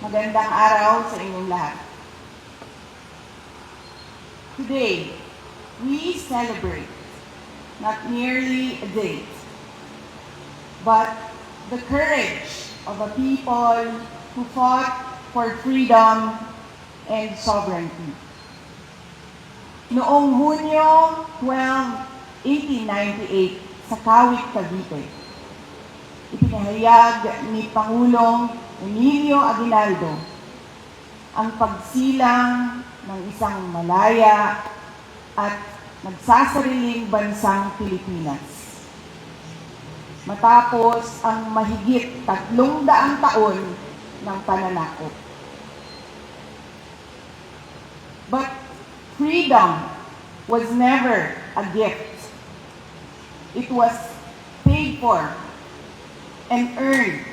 Magandang araw sa inyong lahat. Today, we celebrate not merely a date, but the courage of a people who fought for freedom and sovereignty. Noong Hunyo 12, 1898 sa Kawit, Cavite, ipinahayag ni Pangulong Emilio Aguinaldo ang pagsilang ng isang malaya at nagsasariling bansang Pilipinas. Matapos ang mahigit 300 taon ng pananakop. But freedom was never a gift. It was paid for and earned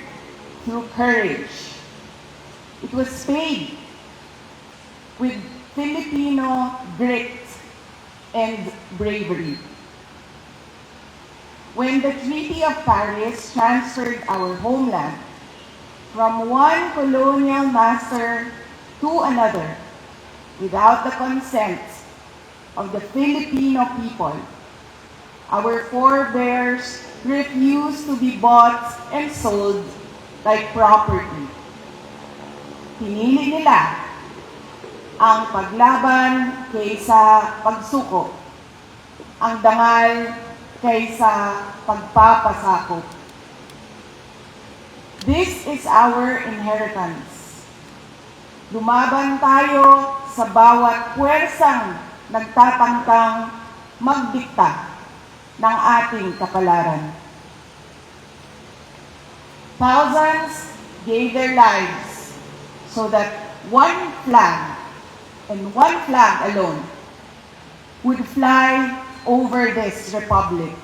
through courage. It was paid with Filipino grit and bravery. When the Treaty of Paris transferred our homeland from one colonial master to another without the consent of the Filipino people, our forebears refused to be bought and sold like property. Pinili nila ang paglaban kaysa pagsuko, ang dangal kaysa pagpapasakop. This is our inheritance. Lumaban tayo sa bawat puwersang nagtatangkang magdikta ng ating kapalaran. Thousands gave their lives so that one flag, and one flag alone, would fly over this republic.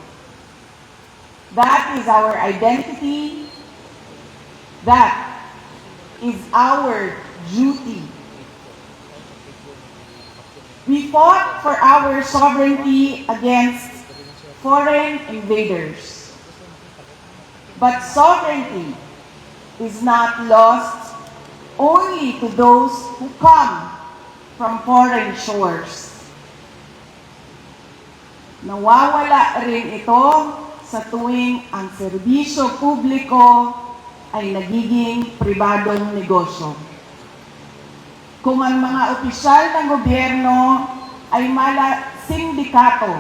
That is our identity. That is our duty. We fought for our sovereignty against foreign invaders. But sovereignty is not lost only to those who come from foreign shores. Nawawala rin ito sa tuwing ang serbisyo publiko ay nagiging pribadong negosyo. Kung ang mga opisyal ng gobyerno ay mala sindikato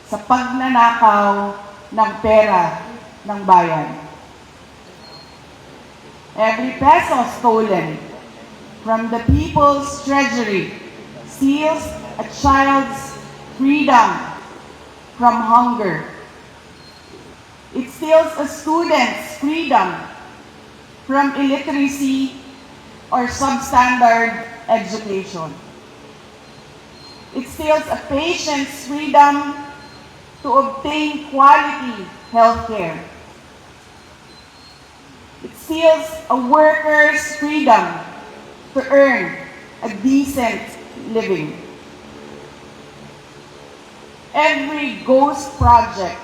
sa pagnanakaw ng pera ng bayan. Every peso stolen from the people's treasury steals a child's freedom from hunger. It steals a student's freedom from illiteracy or substandard education. It steals a patient's freedom to obtain quality health care. It steals a worker's freedom to earn a decent living. Every ghost project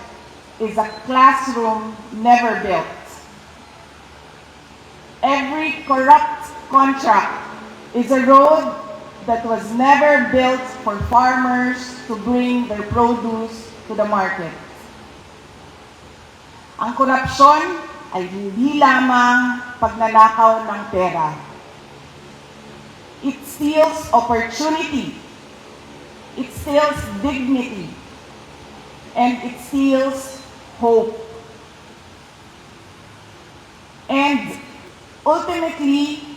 is a classroom never built. Every corrupt contract is a road that was never built for farmers to bring their produce to the market. Ang korupsyon ay hindi lamang pagnanakaw ng pera. It steals opportunity. It steals dignity. And it steals hope. And ultimately,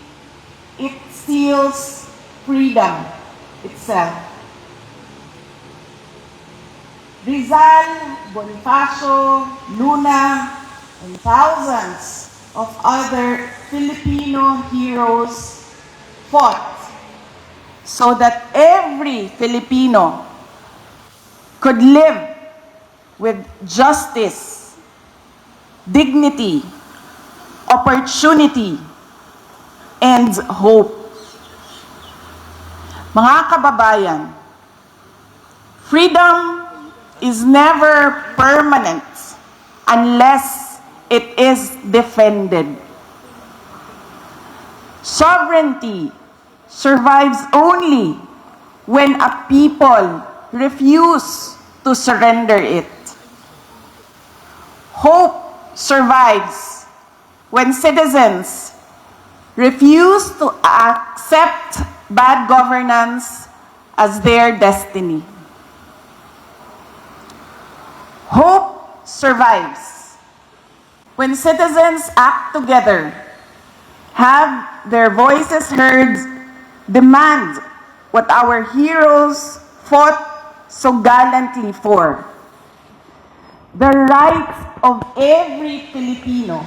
it steals freedom itself. Rizal, Bonifacio, Luna, and thousands of other Filipino heroes fought so that every Filipino could live with justice, dignity, opportunity, and hope. Mga kababayan, freedom is never permanent unless it is defended. Sovereignty survives only when a people refuse to surrender it. Hope survives when citizens refuse to accept bad governance as their destiny. Hope survives when citizens act together, have their voices heard, demand what our heroes fought so gallantly for: the rights of every Filipino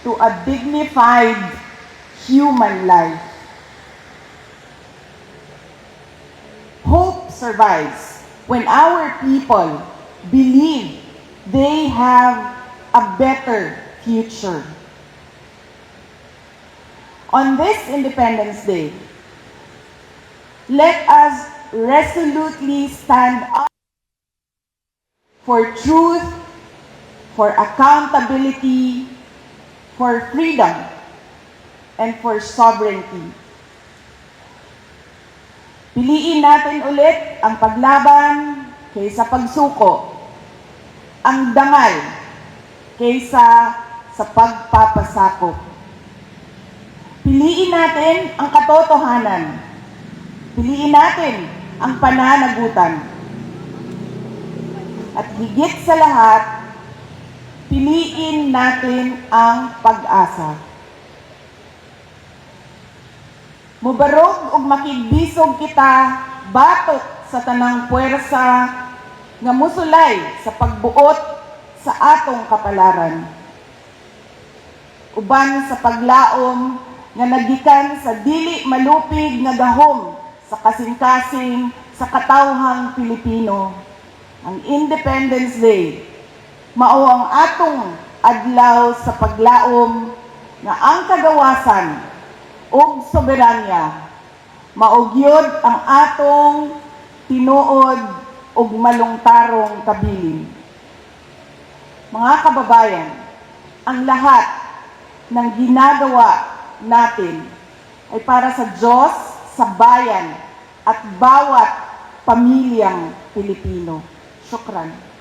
to a dignified human life. Hope survives when our people believe they have a better future. On this Independence Day, let us resolutely stand up for truth, for accountability, for freedom, and for sovereignty. Piliin natin ulit ang paglaban kaysa pagsuko, ang dangal kaysa sa pagpapasakop. Piliin natin ang katotohanan. Piliin natin ang pananagutan. At higit sa lahat, piliin natin ang pag-asa. Mubarog ug makigbisog kita batok sa tanang puwersa nga musulay sa pagbuot sa atong kapalaran. Uban sa paglaom nga nagikan sa dili malupig nga gahom sa kasing-kasing sa katawhang Pilipino. Ang Independence Day mao ang atong adlaw sa paglaom nga ang kagawasan ug soberanya mao gyud ang atong tinuod ug malungtarong kabilin. Mga kababayan, ang lahat ng ginagawa natin ay para sa Diyos, sa bayan, at bawat pamilyang Pilipino. Syukran.